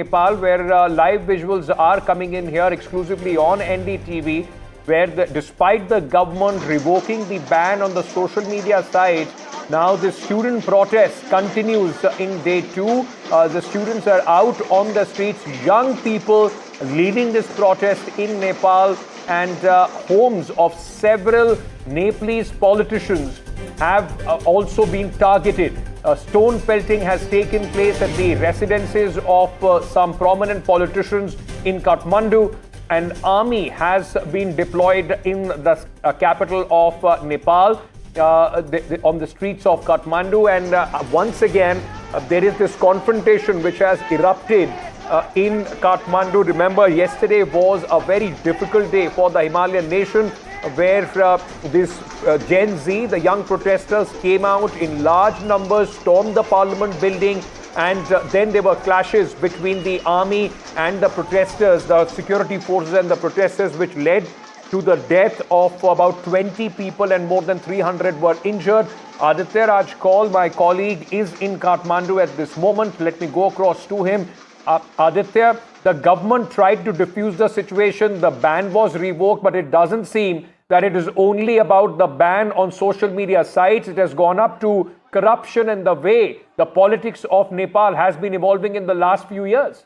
Nepal, where live visuals are coming in here exclusively on NDTV, where despite the government revoking the ban on the social media site, now the student protest continues in day two. The students are out on the streets, young people leading this protest in Nepal, and homes of several Nepalese politicians have also been targeted. Stone pelting has taken place at the residences of some prominent politicians in Kathmandu. An army has been deployed in the capital of Nepal, on the streets of Kathmandu. And once again, there is this confrontation which has erupted in Kathmandu. Remember, yesterday was a very difficult day for the Himalayan nation, where this Gen Z, the young protesters, came out in large numbers, stormed the parliament building, and then there were clashes between the army and the protesters, the security forces and the protesters, which led to the death of about 20 people and more than 300 were injured. Aditya Rajkol, my colleague, is in Kathmandu at this moment. Let me go across to him. Aditya, the government tried to defuse the situation. The ban was revoked, but it doesn't seem that it is only about the ban on social media sites. It has gone up to corruption and the way the politics of Nepal has been evolving in the last few years.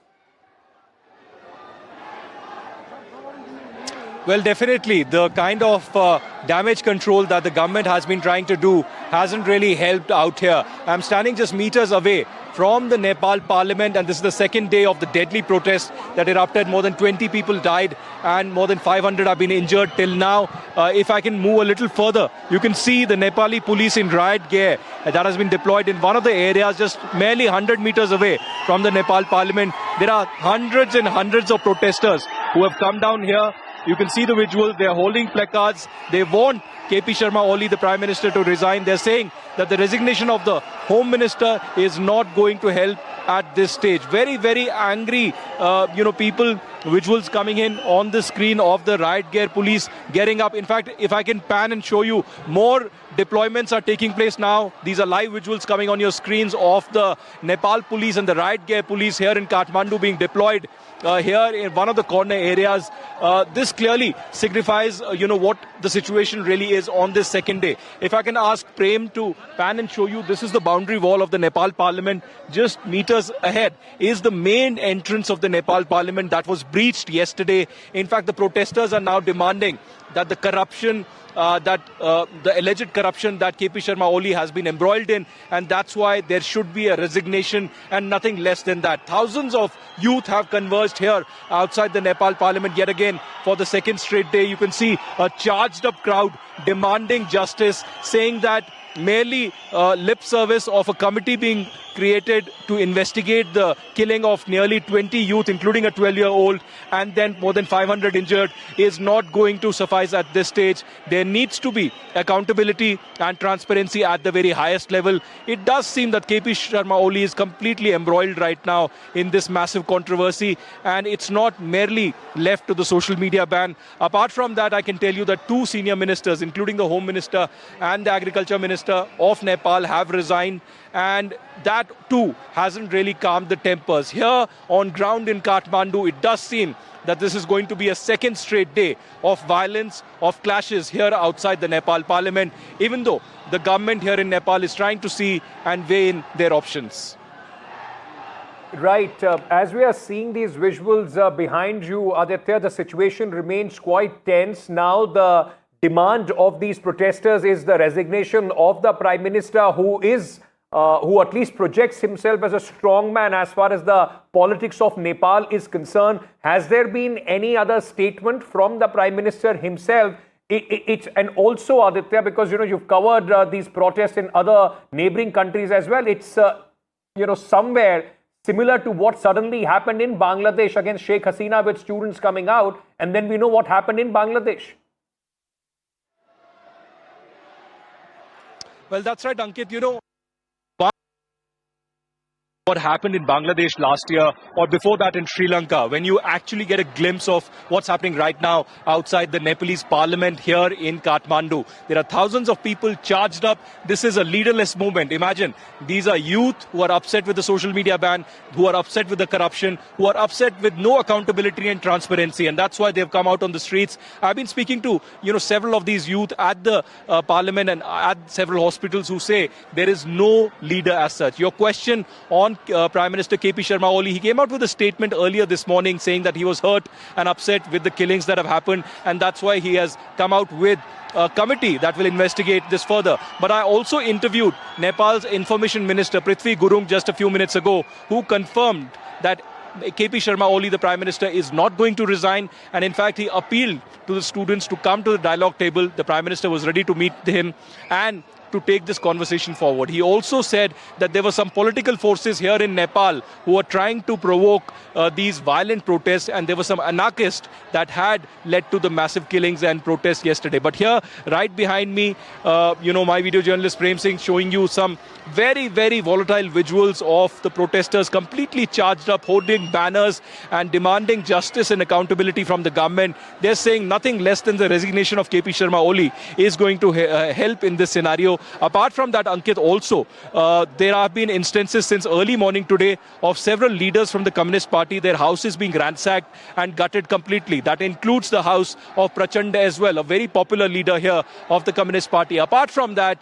Well, definitely, the kind of damage control that the government has been trying to do hasn't really helped out here. I'm standing just meters away from the Nepal parliament, and this is the second day of the deadly protest that erupted. More than 20 people died and more than 500 have been injured till now. If I can move a little further, you can see the Nepali police in riot gear that has been deployed in one of the areas just merely 100 meters away from the Nepal parliament. There are hundreds and hundreds of protesters who have come down here. You can see the visuals. They are holding placards. They want KP Sharma Oli, the Prime Minister, to resign. They're saying that the resignation of the Home Minister is not going to help at this stage. Very, very angry, people, visuals coming in on the screen of the riot gear police getting up. In fact, if I can pan and show you, more deployments are taking place now. These are live visuals coming on your screens of the Nepal police and the riot gear police here in Kathmandu being deployed here in one of the corner areas. This clearly signifies, what the situation really is on this second day. If I can ask Prem to pan and show you, this is the boundary wall of the Nepal parliament. Just meters ahead is the main entrance of the Nepal parliament that was breached yesterday. In fact, the protesters are now demanding that the corruption, the alleged corruption that KP Sharma Oli has been embroiled in, and that's why there should be a resignation and nothing less than that. Thousands of youth have converged here outside the Nepal parliament yet again for the second straight day. You can see a charged up crowd demanding justice, saying that merely lip service of a committee being created to investigate the killing of nearly 20 youth, including a 12-year-old, and then more than 500 injured, is not going to suffice at this stage. There needs to be accountability and transparency at the very highest level. It does seem that KP Sharma Oli is completely embroiled right now in this massive controversy, and it's not merely left to the social media ban. Apart from that, I can tell you that two senior ministers, including the Home Minister and the Agriculture Minister of Nepal, have resigned, and that too hasn't really calmed the tempers. Here on ground in Kathmandu, it does seem that this is going to be a second straight day of violence, of clashes here outside the Nepal parliament, even though the government here in Nepal is trying to see and weigh in their options. Right. As we are seeing these visuals behind you, Aditya, the situation remains quite tense. Now the demand of these protesters is the resignation of the Prime Minister, who at least projects himself as a strong man as far as the politics of Nepal is concerned. Has there been any other statement from the Prime Minister himself? And also, Aditya, because you've covered these protests in other neighboring countries as well. It's somewhere similar to what suddenly happened in Bangladesh against Sheikh Hasina, with students coming out, and then we know what happened in Bangladesh. Well, that's right, Ankit. what happened in Bangladesh last year or before that in Sri Lanka, when you actually get a glimpse of what's happening right now outside the Nepalese parliament here in Kathmandu. There are thousands of people charged up. This is a leaderless movement. Imagine, these are youth who are upset with the social media ban, who are upset with the corruption, who are upset with no accountability and transparency, and that's why they've come out on the streets. I've been speaking to several of these youth at the parliament and at several hospitals who say there is no leader as such. Your question on Prime Minister KP Sharma Oli, he came out with a statement earlier this morning saying that he was hurt and upset with the killings that have happened, and that's why he has come out with a committee that will investigate this further. But I also interviewed Nepal's Information Minister Prithvi Gurung just a few minutes ago, who confirmed that KP Sharma Oli, the Prime Minister, is not going to resign, and in fact he appealed to the students to come to the dialogue table. The Prime Minister was ready to meet him and to take this conversation forward. He also said that there were some political forces here in Nepal who were trying to provoke these violent protests, and there were some anarchists that had led to the massive killings and protests yesterday. But here, right behind me, my video journalist Prem Singh showing you some very, very volatile visuals of the protesters completely charged up, holding banners and demanding justice and accountability from the government. They're saying nothing less than the resignation of KP Sharma Oli is going to help in this scenario. Apart from that, Ankit, also, there have been instances since early morning today of several leaders from the Communist Party, their houses being ransacked and gutted completely. That includes the house of Prachanda as well, a very popular leader here of the Communist Party. Apart from that,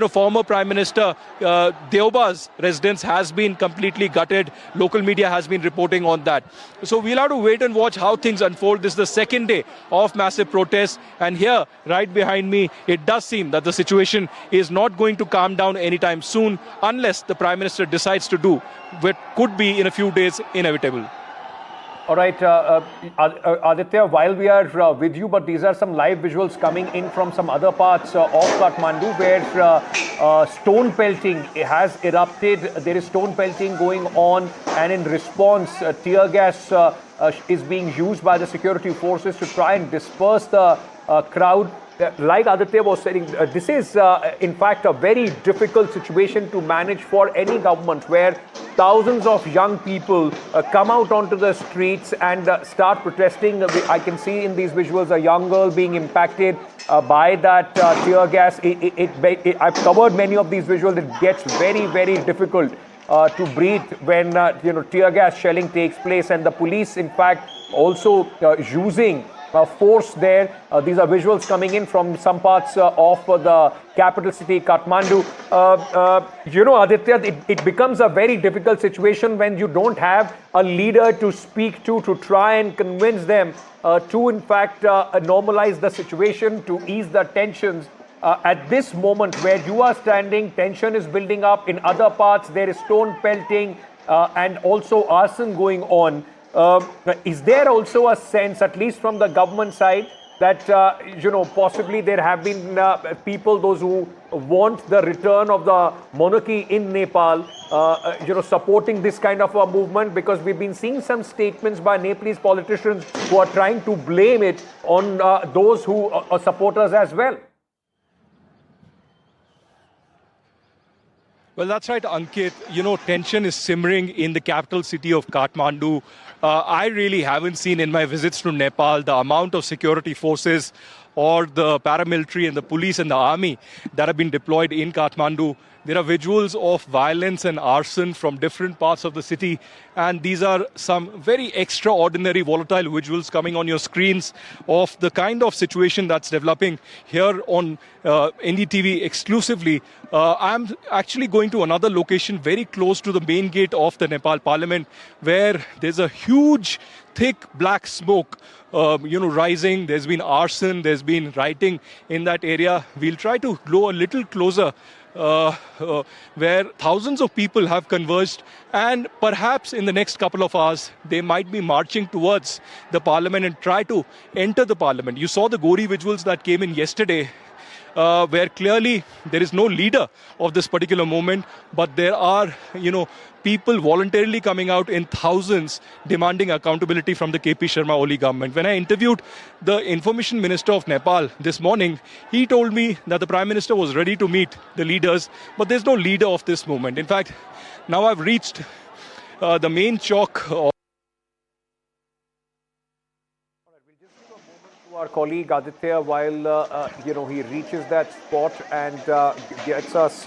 former Prime Minister Deoba's residence has been completely gutted. Local media has been reporting on that. So we'll have to wait and watch how things unfold. This is the second day of massive protests. And here, right behind me, it does seem that the situation is not going to calm down anytime soon unless the Prime Minister decides to do what could be in a few days inevitable. All right, Aditya, while we are with you, but these are some live visuals coming in from some other parts of Kathmandu where stone pelting has erupted. There is stone pelting going on, and in response, tear gas is being used by the security forces to try and disperse the crowd. Like Aditya was saying, this is in fact a very difficult situation to manage for any government, where thousands of young people come out onto the streets and start protesting. I can see in these visuals a young girl being impacted by that tear gas. I've covered many of these visuals. It gets very, very difficult to breathe when tear gas shelling takes place, and the police, in fact, also using force there. These are visuals coming in from some parts of the capital city, Kathmandu. Aditya, it becomes a very difficult situation when you don't have a leader to speak to try and convince them to, in fact, normalize the situation, to ease the tensions. At this moment where you are standing, tension is building up. In other parts, there is stone pelting and also arson going on. Is there also a sense, at least from the government side, that possibly there have been people, those who want the return of the monarchy in Nepal, supporting this kind of a movement? Because we've been seeing some statements by Nepalese politicians who are trying to blame it on those who are supporters as well. Well, that's right, Ankit. Tension is simmering in the capital city of Kathmandu. I really haven't seen in my visits to Nepal the amount of security forces or the paramilitary and the police and the army that have been deployed in Kathmandu. There are visuals of violence and arson from different parts of the city, and these are some very extraordinary volatile visuals coming on your screens of the kind of situation that's developing here on NDTV exclusively. I'm actually going to another location very close to the main gate of the Nepal Parliament, where there's a huge thick black smoke rising. There's been arson, there's been rioting in that area. We'll try to go a little closer, where thousands of people have converged, and perhaps in the next couple of hours they might be marching towards the parliament and try to enter the parliament. You saw the gory visuals that came in yesterday. where clearly there is no leader of this particular movement, but there are, people voluntarily coming out in thousands demanding accountability from the KP Sharma Oli government. When I interviewed the Information Minister of Nepal this morning, he told me that the Prime Minister was ready to meet the leaders, but there's no leader of this movement. In fact, now I've reached the main chowk of to our colleague Aditya while he reaches that spot and gets us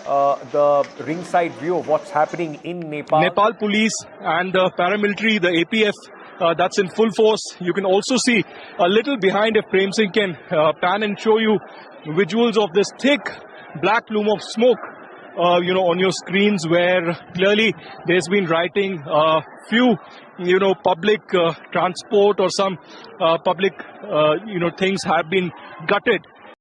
the ringside view of what's happening in Nepal. Nepal police and the paramilitary, the APF, that's in full force. You can also see a little behind, if Prem Singh can pan and show you visuals of this thick black plume of smoke, on your screens, where clearly there's been rioting. Few, public transport or some public, things have been gutted